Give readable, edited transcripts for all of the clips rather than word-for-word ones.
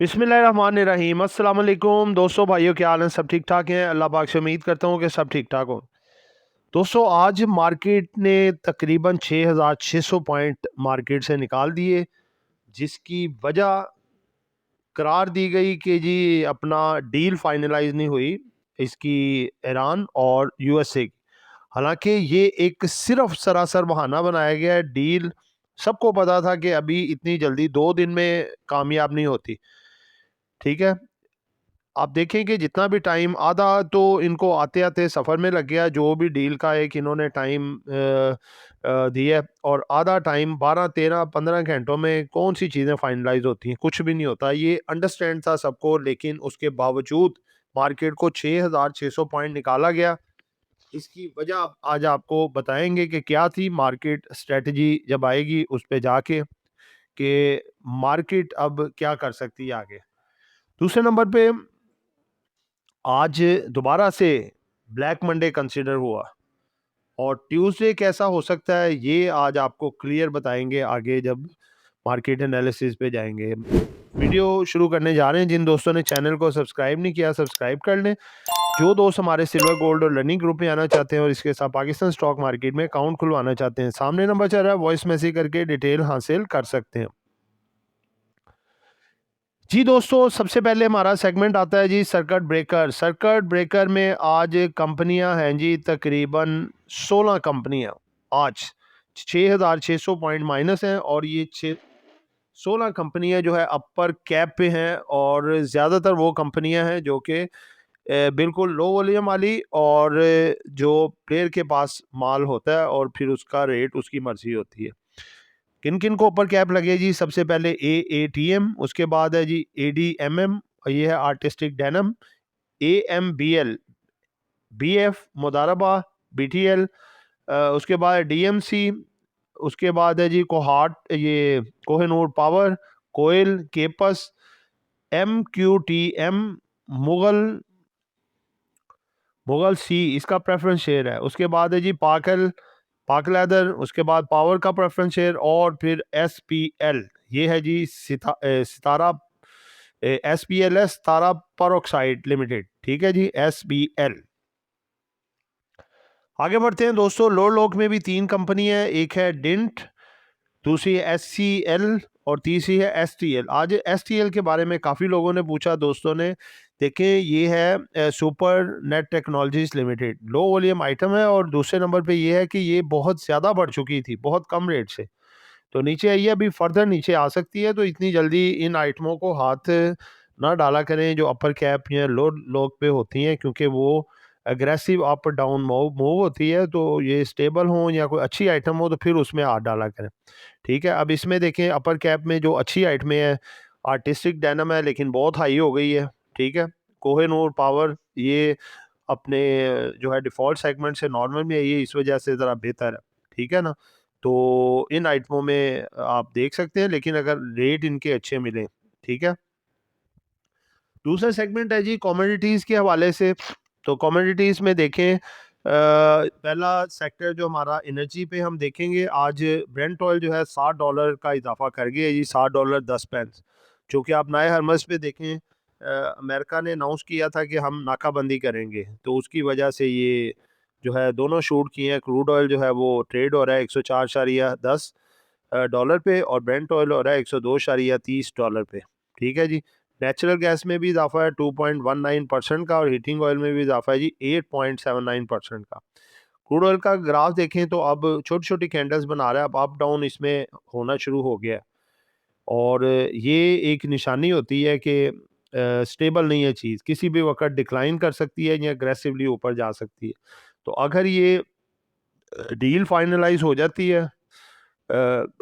बिस्मिल्लाहिर्रहमानिर्रहीम। अस्सलाम वालेकुम दोस्तों, भाइयों, क्या हाल है? सब ठीक ठाक हैं? अल्लाह पाक से उम्मीद करता हूँ कि सब ठीक ठाक हो। दोस्तों, आज मार्केट ने तकरीबन 6,600 पॉइंट मार्केट से निकाल दिए, जिसकी वजह करार दी गई कि जी अपना डील फाइनलाइज नहीं हुई इसकी, ईरान और यूएसए की। हालांकि ये एक सिर्फ सरासर बहाना बनाया गया है। डील सबको पता था कि अभी इतनी जल्दी 2 दिन में कामयाब नहीं होती। ठीक है, आप देखें कि जितना भी टाइम आधा तो इनको आते आते सफ़र में लग गया, जो भी डील का एक इन्होंने टाइम दिया, और आधा टाइम 12 13 15 घंटों में कौन सी चीज़ें फाइनलाइज होती हैं? कुछ भी नहीं होता। ये अंडरस्टैंड था सबको, लेकिन उसके बावजूद मार्केट को 6,600 पॉइंट निकाला गया। इसकी वजह आज आपको बताएंगे कि क्या थी मार्केट स्ट्रेटजी, जब आएगी उस पे जाके कि मार्केट अब क्या कर सकती है आगे। दूसरे नंबर पे, आज दोबारा से ब्लैक मंडे कंसिडर हुआ, और ट्यूसडे कैसा हो सकता है ये आज आपको क्लियर बताएंगे आगे जब मार्केट एनालिसिस पे जाएंगे। वीडियो शुरू करने जा रहे हैं। जिन दोस्तों ने चैनल को सब्सक्राइब नहीं किया, सब्सक्राइब कर लें। जो दोस्त हमारे सिल्वर गोल्ड और लर्निंग ग्रुप में आना चाहते हैं और इसके साथ पाकिस्तान स्टॉक मार्केट में अकाउंट खुलवाना चाहते हैं, सामने नंबर चल रहा है, वॉइस मैसेज करके डिटेल हासिल कर सकते हैं। जी दोस्तों, सबसे पहले हमारा सेगमेंट आता है जी सर्किट ब्रेकर। सर्किट ब्रेकर में आज कंपनियां हैं जी, तकरीबन 16 कंपनियां आज 6,600 पॉइंट माइनस हैं, और ये 16 कंपनियां जो है अपर कैप पे हैं, और ज़्यादातर वो कंपनियां हैं जो कि बिल्कुल लो वॉल्यूम वाली, और जो प्लेयर के पास माल होता है और फिर उसका रेट उसकी मर्जी होती है। किन किन को ऊपर कैप लगे जी? सबसे पहले AATM, उसके बाद है जी ADMM, और ये है artistic denim, AMBL, BF मुदारबा, BTL, उसके बाद DMC, उसके बाद है जी कोहाट, ये कोहिनूर पावर, कोयल, केपस, MQTM, मुगल, मुगल सी इसका प्रेफरेंस शेयर है। उसके बाद है जी पाकल, पाक लेदर, उसके बाद पावर का प्रेफरेंस शेयर, और फिर SPL, ये है जी सितारा, SPLS सितारा परोक्साइड लिमिटेड। ठीक है जी, SPL। आगे बढ़ते हैं दोस्तों। लोअर लोक में भी 3 कंपनी है, एक है डिंट, दूसरी है SCL, और तीसरी है STL। आज STL के बारे में काफ़ी लोगों ने पूछा, दोस्तों ने। देखें, ये है super net technologies limited, low volume item है, और दूसरे नंबर पे ये है कि ये बहुत ज़्यादा बढ़ चुकी थी, बहुत कम रेट से, तो नीचे आई है, अभी फर्दर नीचे आ सकती है। तो इतनी जल्दी इन आइटमों को हाथ ना डाला करें जो अपर कैप या लो लोग पे होती हैं, क्योंकि वो एग्रेसिव अप डाउन मूव होती है। तो ये स्टेबल हो या कोई अच्छी आइटम हो तो फिर उसमें हाथ डाला करें। ठीक है, अब इसमें देखें अपर कैप में जो अच्छी आइटमें हैं, आर्टिस्टिक डेनम है लेकिन बहुत हाई हो गई है। ठीक है, कोहिनूर पावर, ये अपने जो है डिफ़ॉल्ट सेगमेंट से नॉर्मल में है, ये इस वजह से ज़रा बेहतर है। ठीक है ना? तो इन आइटमों में आप देख सकते हैं, लेकिन अगर रेट इनके अच्छे मिलें। ठीक है? दूसरा सेगमेंट है जी कमोडिटीज़ के हवाले से। तो कमोडिटीज़ में देखें, पहला सेक्टर जो हमारा एनर्जी पे हम देखेंगे, आज ब्रेंट ऑयल जो है $60 का इजाफा कर गया है जी, $60.10। जो कि आप नए हरमस पे देखें, अमेरिका ने अनाउंस किया था कि हम नाकाबंदी करेंगे, तो उसकी वजह से ये जो है दोनों शूट किए हैं। क्रूड ऑयल जो है वो ट्रेड हो रहा है 104.10 डॉलर पे, और ब्रेंट ऑयल हो रहा है 102.30 डॉलर पे। ठीक है जी। नेचुरल गैस में भी इजाफा है 2.19% का, और हीटिंग ऑयल में भी इजाफा है जी 8.79% का। क्रूड ऑयल का ग्राफ देखें तो अब छोटी छोटी कैंडल्स बना रहा है, अब अप डाउन इसमें होना शुरू हो गया है, और ये एक निशानी होती है कि स्टेबल नहीं है चीज़, किसी भी वक्त डिक्लाइन कर सकती है या अग्रेसिवली ऊपर जा सकती है। तो अगर ये डील फाइनलाइज हो जाती है,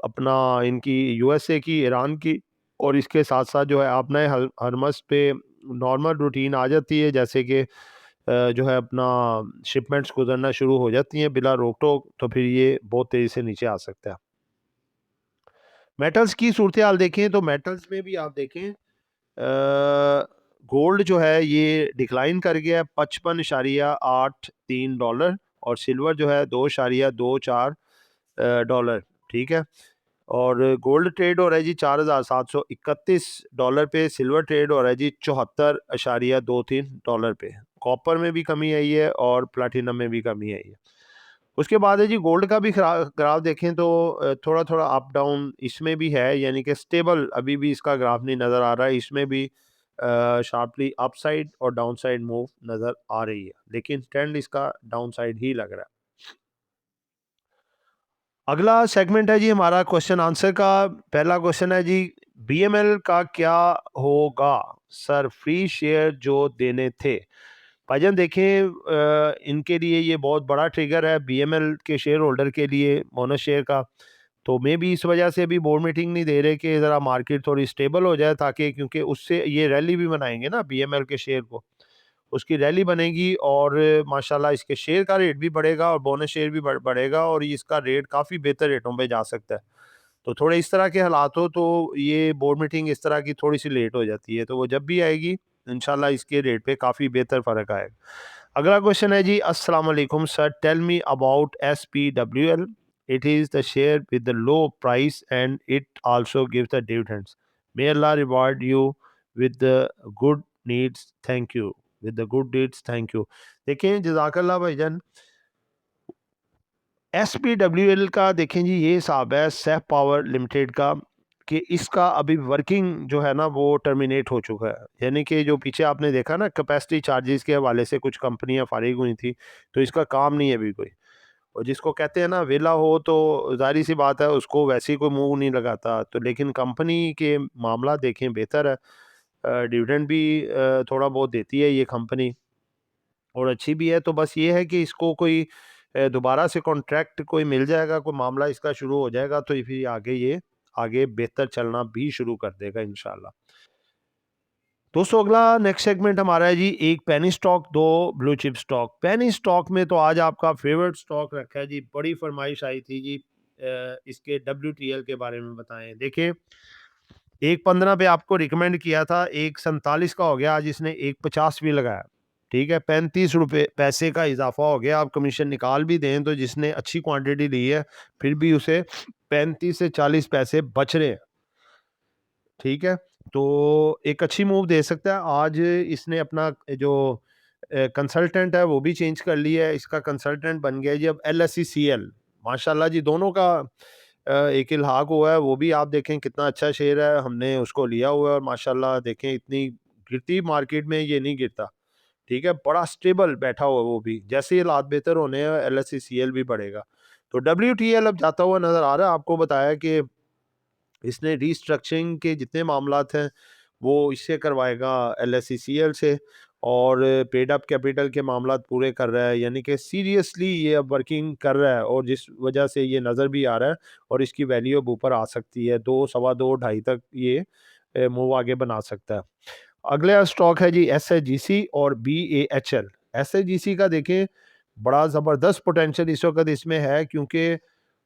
अपना इनकी यूएसए की, ईरान की, और इसके साथ साथ जो है अपना हरमस पे नॉर्मल रूटीन आ जाती है, जैसे कि जो है अपना शिपमेंट्स गुजरना शुरू हो जाती हैं बिला रोक टोक, तो फिर ये बहुत तेज़ी से नीचे आ सकता है। मेटल्स की सूरत हाल देखें तो मेटल्स में भी आप देखें, गोल्ड जो है ये डिक्लाइन कर गया है 55.83 डॉलर, और सिल्वर जो है 2.24 डॉलर। ठीक है, और गोल्ड ट्रेड हो रहा है जी $4,731 पे, सिल्वर ट्रेड हो रहा है जी $74.23 पे, कॉपर में भी कमी आई है और प्लाटिनम में भी कमी आई है। उसके बाद है जी गोल्ड का भी ग्राफ देखें तो थोड़ा थोड़ा अप डाउन इसमें भी है, यानी कि स्टेबल अभी भी इसका ग्राफ नहीं नज़र आ रहा है। इसमें भी शार्पली अपसाइड और डाउनसाइड मूव नज़र आ रही है, लेकिन ट्रेंड इसका डाउनसाइड ही लग रहा है। अगला सेगमेंट है जी हमारा क्वेश्चन आंसर का। पहला क्वेश्चन है जी, बीएमएल का क्या होगा सर, फ्री शेयर जो देने थे। भाईजान देखें, इनके लिए ये बहुत बड़ा ट्रिगर है बीएमएल के शेयर होल्डर के लिए, बोनस शेयर का। तो मे भी इस वजह से अभी बोर्ड मीटिंग नहीं दे रहे कि ज़रा मार्केट थोड़ी स्टेबल हो जाए, ताकि क्योंकि उससे ये रैली भी बनाएंगे ना बीएमएल के शेयर को, उसकी रैली बनेगी और माशाल्लाह इसके शेयर का रेट भी बढ़ेगा और बोनस शेयर भी बढ़ेगा और इसका रेट काफ़ी बेहतर रेटों पे जा सकता है। तो थोड़े इस तरह के हालात हो तो ये बोर्ड मीटिंग इस तरह की थोड़ी सी लेट हो जाती है, तो वो जब भी आएगी इंशाल्लाह इसके रेट पे काफ़ी बेहतर फ़र्क आएगा। अगला क्वेश्चन है जी, अस्सलाम वालेकुम sir, tell me about SPWL। It is the share with the low price and it also gives the dividends. May Allah reward you with the good needs, thank you, with the good deeds, thank you. देखिए जज़ाकल्लाह भाईजान, SPWL का देखें जी ये हिसाब है Saif power limited का, कि इसका अभी वर्किंग जो है ना वो टर्मिनेट हो चुका है। यानी कि जो पीछे आपने देखा ना कैपेसिटी चार्जेस के हवाले से कुछ कंपनियां फारिग हुई थी, तो इसका काम नहीं है अभी कोई। और जिसको कहते हैं ना वेला हो तो जाहिर सी बात है उसको वैसे ही कोई मुंह नहीं लगाता, तो लेकिन कंपनी के मामला देखें बेहतर है, डिविडेंड भी थोड़ा बहुत देती है ये कंपनी और अच्छी भी है। तो बस ये है कि इसको कोई दोबारा से कॉन्ट्रैक्ट कोई मिल जाएगा, कोई मामला इसका शुरू हो जाएगा, तो फिर आगे ये आगे बेहतर चलना भी शुरू कर देगा इंशाल्लाह। दोस्तों अगला नेक्स्ट सेगमेंट हमारा है जी, एक पेनी स्टॉक दो blue chip stock. Penny stock में तो आज आपका फेवरेट स्टॉक रखा है जी, बड़ी फरमाइश आई थी जी, इसके WTL के बारे में बताएं। देखिए 1.15 पे आपको रिकमेंड किया था, 1.47 का हो गया, आज इसने 1.50 भी लगाया। ठीक है, 35 रुपये पैसे का इजाफा हो गया। आप कमीशन निकाल भी दें तो जिसने अच्छी क्वांटिटी ली है फिर भी उसे 35 से 40 पैसे बच रहे हैं। ठीक है, तो एक अच्छी मूव दे सकता है। आज इसने अपना जो कंसल्टेंट है वो भी चेंज कर लिया है, इसका कंसल्टेंट बन गया जी अब LSECL। माशाल्लाह जी, दोनों का एक इल्हाक हुआ है। वो भी आप देखें कितना अच्छा शेयर है, हमने उसको लिया हुआ है और माशाल्लाह देखें इतनी गिरती मार्केट में ये नहीं गिरता। ठीक है, बड़ा स्टेबल बैठा हुआ है वो भी। जैसे ही हालात बेहतर होने हैं LSECL भी बढ़ेगा। तो WTL अब जाता हुआ नज़र आ रहा है। आपको बताया कि इसने रीस्ट्रक्चरिंग के जितने मामलात हैं वो इससे करवाएगा LSECL से, और पेड अप कैपिटल के मामलात पूरे कर रहा है, यानी कि सीरियसली ये अब वर्किंग कर रहा है और जिस वजह से ये नज़र भी आ रहा है और इसकी वैल्यू अब ऊपर आ सकती है, 2 सवा 2 ढाई तक ये मूव आगे बना सकता है। अगला स्टॉक है जी SHGC और BAHL। SHGC का देखें बड़ा ज़बरदस्त पोटेंशियल इस वक्त इसमें है, क्योंकि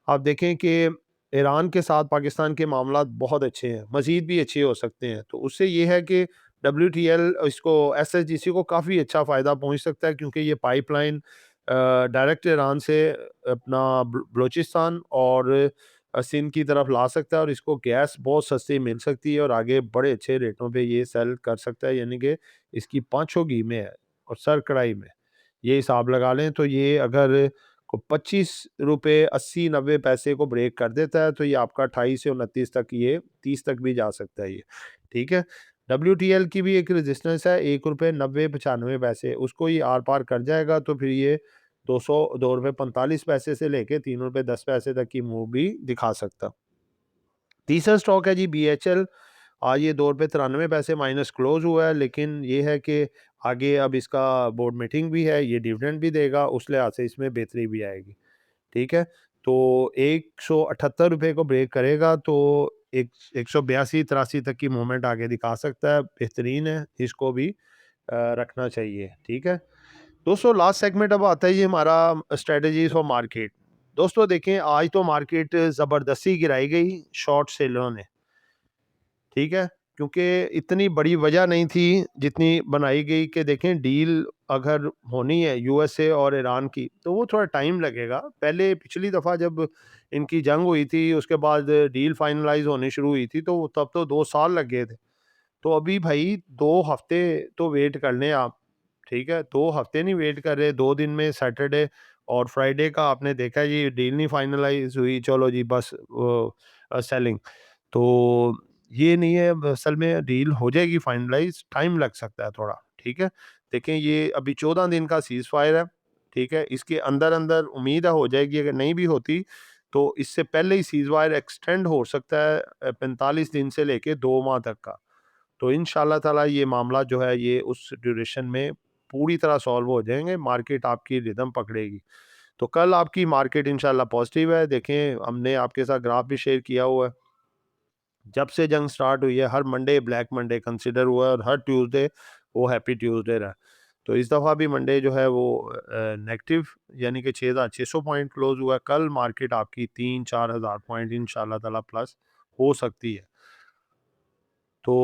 आप देखें कि ईरान के साथ पाकिस्तान के मामलात बहुत अच्छे हैं, मज़ीद भी अच्छे हो सकते हैं। तो उससे ये है कि WTL इसको SHGC को काफ़ी अच्छा फ़ायदा पहुंच सकता है, क्योंकि ये पाइपलाइन डायरेक्ट ईरान से अपना बलूचिस्तान और सिंध की तरफ ला सकता है और इसको गैस बहुत सस्ती मिल सकती है और आगे बड़े अच्छे रेटों पे ये सेल कर सकता है, यानी कि इसकी पाँचों घी में है और सर कढ़ाई में। ये हिसाब लगा लें तो ये अगर को 25 रुपये 80-90 पैसे को ब्रेक कर देता है तो ये आपका 28 से 29 तक, ये 30 तक भी जा सकता है ये। ठीक है, WTL की भी एक रेजिस्टेंस है, 1 रुपये 90-95 पैसे, उसको ये आर पार कर जाएगा तो फिर ये 2 रुपये 45 पैसे से लेके 3 रुपये 10 पैसे तक की मूव भी दिखा सकता। तीसरा स्टॉक है जी BHL। आज ये 2 रुपये 93 पैसे माइनस क्लोज हुआ है, लेकिन ये है कि आगे अब इसका बोर्ड मीटिंग भी है, ये डिविडेंड भी देगा, उस लिहाज से इसमें बेहतरी भी आएगी। ठीक है, तो 178 रुपये को ब्रेक करेगा तो एक 182-83 तक की मूवमेंट आगे दिखा सकता है, बेहतरीन है, इसको भी रखना चाहिए। ठीक है दोस्तों, लास्ट सेगमेंट अब आता है जी हमारा स्ट्रेटजीज फॉर मार्केट। दोस्तों देखें आज तो मार्केट ज़बरदस्ती गिराई गई शॉर्ट सेलरों ने। ठीक है, क्योंकि इतनी बड़ी वजह नहीं थी जितनी बनाई गई कि देखें डील अगर होनी है USA और ईरान की तो वो थोड़ा टाइम लगेगा। पहले पिछली दफ़ा जब इनकी जंग हुई थी, उसके बाद डील फाइनलाइज़ होनी शुरू हुई थी, तो तब तो 2 साल लग गए थे। तो अभी भाई 2 हफ़्ते तो वेट कर लें आप, ठीक है? 2 हफ़्ते नहीं वेट कर रहे, 2 दिन में सैटरडे और फ्राइडे का आपने देखा जी डील नहीं फाइनलाइज़ हुई, चलो जी बस सेलिंग। तो ये नहीं है, असल में डील हो जाएगी फाइनलाइज़, टाइम लग सकता है थोड़ा, ठीक है? देखें ये अभी 14 दिन का सीज़फायर है, ठीक है? इसके अंदर-अंदर उम्मीद है हो जाएगी, अगर नहीं भी होती तो इससे पहले ही सीज़फायर एक्सटेंड हो सकता है 45 दिन से लेके 2 माह तक का। तो इंशाल्लाह ताला ये मामला जो है ये उस ड्यूरेशन में पूरी तरह सॉल्व हो जाएँगे, मार्केट आपकी रिदम पकड़ेगी। तो कल आपकी मार्केट इंशाल्लाह पॉज़िटिव है, देखें हमने आपके साथ ग्राफ भी शेयर किया हुआ है। जब से जंग स्टार्ट हुई है, हर मंडे ब्लैक मंडे कंसिडर हुआ है और हर ट्यूसडे वो हैप्पी ट्यूसडे रहा। तो इस दफ़ा भी मंडे जो है वो नेगेटिव यानी कि 6,600 पॉइंट क्लोज़ हुआ है। कल मार्केट आपकी 3-4 हज़ार पॉइंट इंशाल्लाह ताला प्लस हो सकती है। तो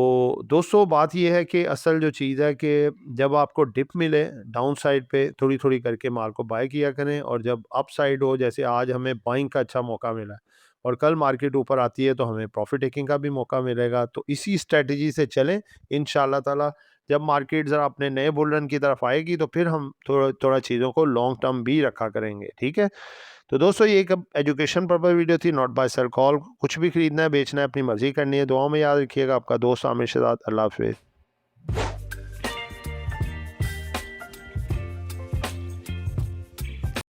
दोस्तों बात ये है कि असल जो चीज़ है कि जब आपको डिप मिले डाउन साइड पे थोड़ी-थोड़ी करके माल को बाय किया करें, और जब अप साइड हो जैसे आज हमें बाइंग का अच्छा मौका मिला है और कल मार्केट ऊपर आती है तो हमें प्रॉफिट टेकिंग का भी मौका मिलेगा। तो इसी स्ट्रैटेजी से चलें इंशाल्लाह ताला। जब मार्केट ज़रा अपने नए बुल रन की तरफ आएगी तो फिर हम थोड़ा-थोड़ा चीज़ों को लॉन्ग टर्म भी रखा करेंगे, ठीक है? तो दोस्तों ये एक एजुकेशन पर्पस वीडियो थी, नॉट बाय सेल कॉल। कुछ भी खरीदना है बेचना है अपनी मर्जी करनी है। दुआओं में याद रखिएगा। आपका दोस्त आमिर शहजाद। अल्लाह हाफिज़।